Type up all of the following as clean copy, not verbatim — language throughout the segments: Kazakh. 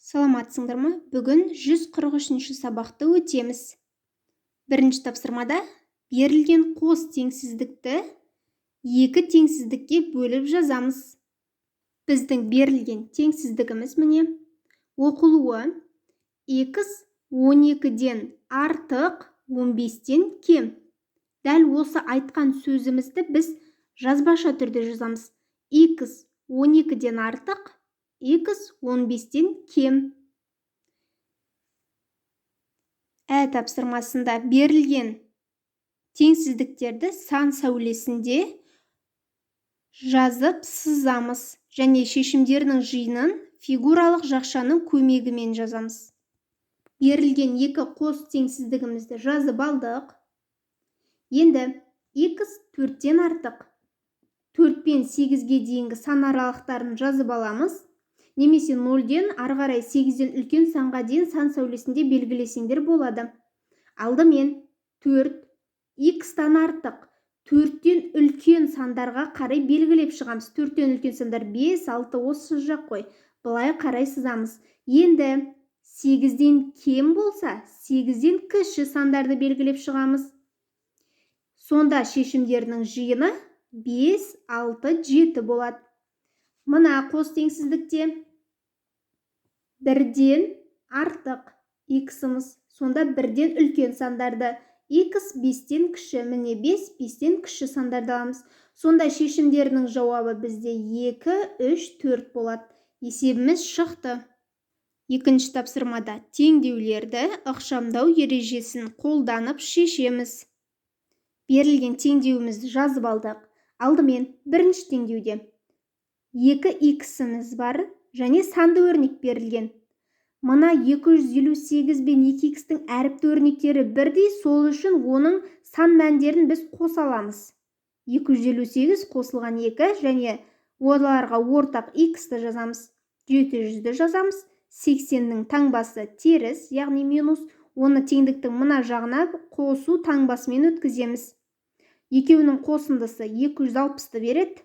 Саламатсыңдар ма? Бүгін 143-ші сабақты өтеміз. Бірінші тапсырмада берілген қос теңсіздікті екі теңсіздікке бөліп жазамыз. Біздің берілген теңсіздігіміз міне. Оқылуы x 12-ден артық 15-тен кем. Дәл осы айтқан сөзімізді біз жазбаша түрде жазамыз. X 12-ден артық, x 15-тен кем. Тапсырмасында берілген теңсіздіктерді сан сәулесінде жазып сызамыз және шешімдерінің жиынын фигуралық жақшаның көмегімен жазамыз. Берілген екі қос теңсіздігімізді жазып алдық. Енді x 4-тен артық 4 пен 8-ге дейінгі сан аралықтарын жазып аламыз. Немесе 0-ден ары қарай 8-ден үлкен санға дейін сан сәулесінде белгілесеңдер болады. Алдымен 4 x-тан артық 4-тен үлкен сандарға қарай белгілеп шығамыз. 4-тен үлкен сандар 5, 6 осы жақ қой. Былай қарай сызамыз. Енді 8-ден кем болса, 8-ден кіші сандарды белгілеп шығамыз. Сонда шешімдерінің жиыны 5, 6, 7 болады. Мына қос теңсіздікте 1-ден артық x-ымыз. Сонда 1-ден үлкен сандарды x 5-тен кіші. Міне 5, 5-тен кіші сандарды аламыз. Сонда шешімдерінің жауабы бізде 2, 3, 4 болады. Есебіміз шықты. Екінші тапсырмада теңдеулерді ықшамдау ережесін қолданып шешеміз. Берілген теңдеуімізді жазып алдық. Алдымен бірінші теңдеуде 2x-іміз бар және санды өрнек берілген. Мына 258 бен 2x-тің әріпті өрнектері бірдей, сол үшін оның сан мәндерін біз қоса аламыз. 258 қосылған 2 және оларға ортақ x-ті жазамыз. 700-ді жазамыз. 80-нің таңбасы теріс, яғни минус. Оны теңдіктің мына жағына қосу таңбасымен өткіземіз. Екеуінің қосындысы 260-ты береді.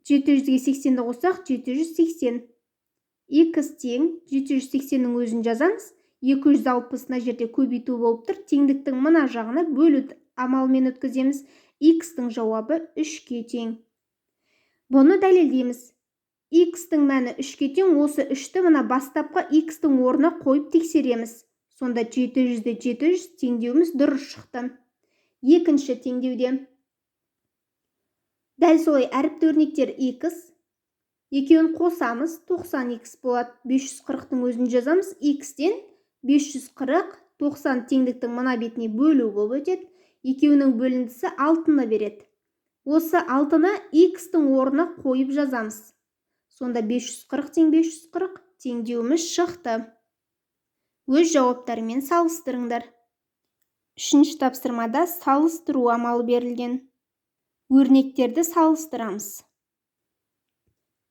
700-ге 80-ді қоссақ 780. X тең 780-нің өзін жазамыз. 260-на жерде көбейту болып тұр. Теңдіктің мына жағына бөлу амалымен өткіземіз. X-тің жауабы 3-ке тең. Бұны дәлелдейміз. X-тің мәні 3-ке тең. Осы 3-ті мына бастапқы X-тің орнына қойып тексереміз. Сонда 700-де 700 теңдеуіміз дұрыс шықты. Екінші теңдеуде дәл солай әріпті өрнектер x. Екеуін қосамыз, 90x болады. 540-тың өзін жазамыз. X-тен 540, 90 теңдіктің мына бетіне бөлу болып өтеді. Екеуінің бөліндісі 6-ны береді. Осы 6-ны x-тің орнына қойып жазамыз. Сонда 540 тең 540 теңдеуіміз шықты. Өз жауаптарымен салыстырыңдар. Үшінші тапсырмада салыстыру амалы берілген. Өрнектерді салыстырамыз.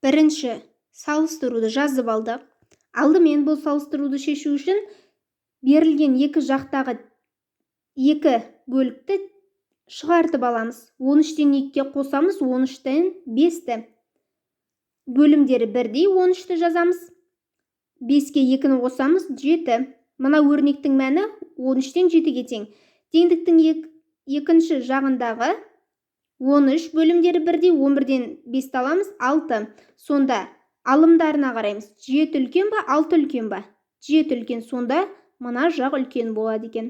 Бірінші салыстыруды жазып алдық. Алдымен бұл салыстыруды шешу үшін берілген екі жақтағы екі бөлікті шығартып аламыз. 13-тен 2-ке қосамыз, 13-тен 5-ті. Бөлімдері бірдей, 13-ті жазамыз. 5-ке 2-ні қосамыз, 7. Мына өрнектің мәні 13-тен 7-ге тең. Теңдіктің екінші жағындағы 13 бөлімдері бірдей, 11-ден 5-ті аламыз, 6. Сонда алымдарына қараймыз. 7 үлкен ба, 6 үлкен ба? 7 үлкен, сонда мына жақ үлкен болады екен.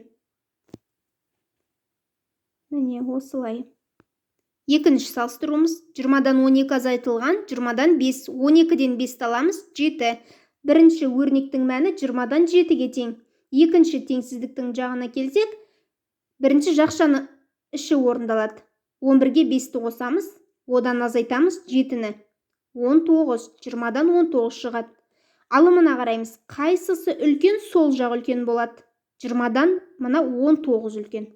Міне осылай. Екінші салыстыруымыз 20-дан 12 азайтылған, 20-дан 5, 12-ден 5-ті аламыз, 7. Бірінші өрнектің мәні 20-дан 7-ге тең. Екінші теңсіздіктің жағына келсек, бірінші жақшаны іші орындалады. 11-ге 5-ті қосамыз, одан азайтамыз 7-ні. 19, 20-дан 19 шығады. Алымына қараймыз. Қайсысы үлкен, сол жақ үлкен болады. 20-дан мына 19 үлкен.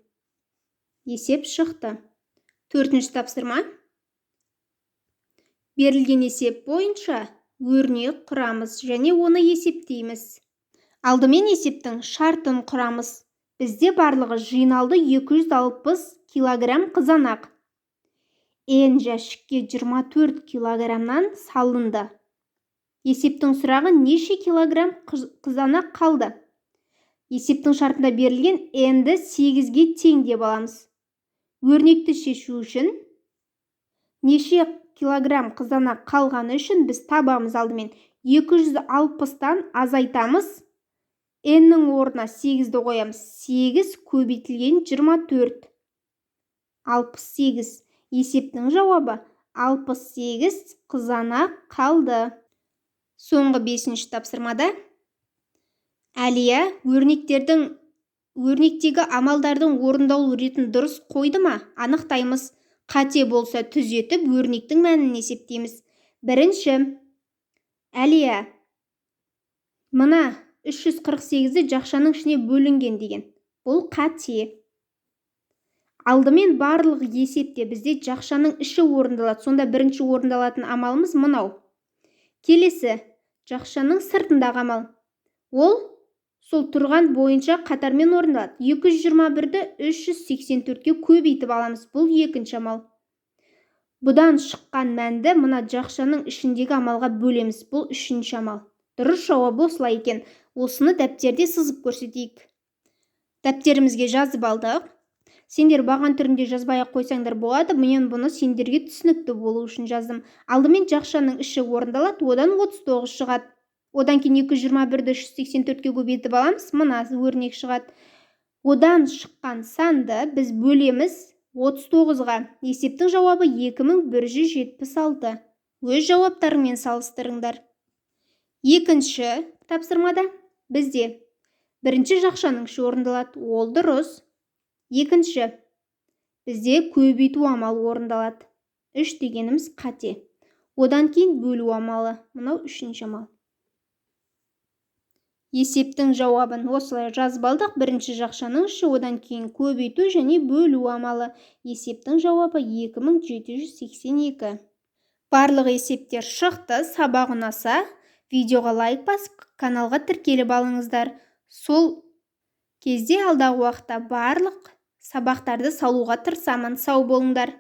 Есеп шықты. Төртінші тапсырма. Берілген есеп бойынша өрнек құрамыз және оны есептейміз. Алдымен есептің шартын құрамыз. Бізде барлығы жиналды 260 килограмм қызанақ. N жәшікке 24 килограммнан салынды. Есептің сұрағы неше килограмм қызанақ қалды? Есептің шартында берілген n-ді 8-ге тең деп аламыз. Өрнекті шешу үшін неше килограмм қызанақ қалғаны үшін біз табамыз. Алдымен 260-тан азайтамыз. n-нің орнына 8-ді қоямыз. 8 көбейтілген 24. 68. Есептің жауабы 68 қызанақ қалды. Соңғы 5-ші тапсырмада Әлия өрнектегі амалдардың орындалу ретін дұрыс қойды ма? Анықтаймыз. Қате болса түзетіп, өрнектің мәнін есептейміз. Бірінші, Әлия, мына 348-ді жақшаның ішіне бөлінген деген. Бұл қате. Алдымен барлық есепте бізде жақшаның іші орындалады. Сонда бірінші орындалатын амалымыз мынау. Келесі, жақшаның сыртындағы амал. Ол сол тұрған бойынша қатармен орындалады. 221-ді 384-ке көбейтіп аламыз. Бұл екінші амал. Бұдан шыққан мәнді мына жақшаның ішіндегі амалға бөлеміз. Бұл үшінші амал. Дұрыс жауабы осылай екен. Осыны дәптерде сызып көрсетейік. Дәптерімізге жазып алдық. Сендер баған түрінде жазбай-ақ қойсаңдар болады. Мен бұны сендерге түсінікті болу үшін жаздым. Алдымен жақшаның іші орындалады, одан 39 шығады. Одан кейін 221-ді 384-ке көбейтіп аламыз. Мына өрнек шығады. Одан шыққан санды біз бөлеміз 39-ға. Есептің жауабы 2176. Өз жауаптарымен салыстырыңдар. Екінші тапсырмада бізде бірінші жақшаның іші орындалады. Ол дұрыс. Екінші, бізде көбейту амалы орындалады. 3 дегеніміз қате. Одан кейін бөлу амалы. Мынау үшінші амал. Есептің жауабын осылай жазып алдық. Бірінші жақшаның іші, одан кейін көбейту және бөлу амалы. Есептің жауабы 2782. Барлық есептер шықты. Сабақ ұнаса, видеоға лайк басып, каналға тіркеліп алыңыздар. Сол кезде алдағы уақытта барлық сабақтарды салуға тырысамын. Сау болыңдар.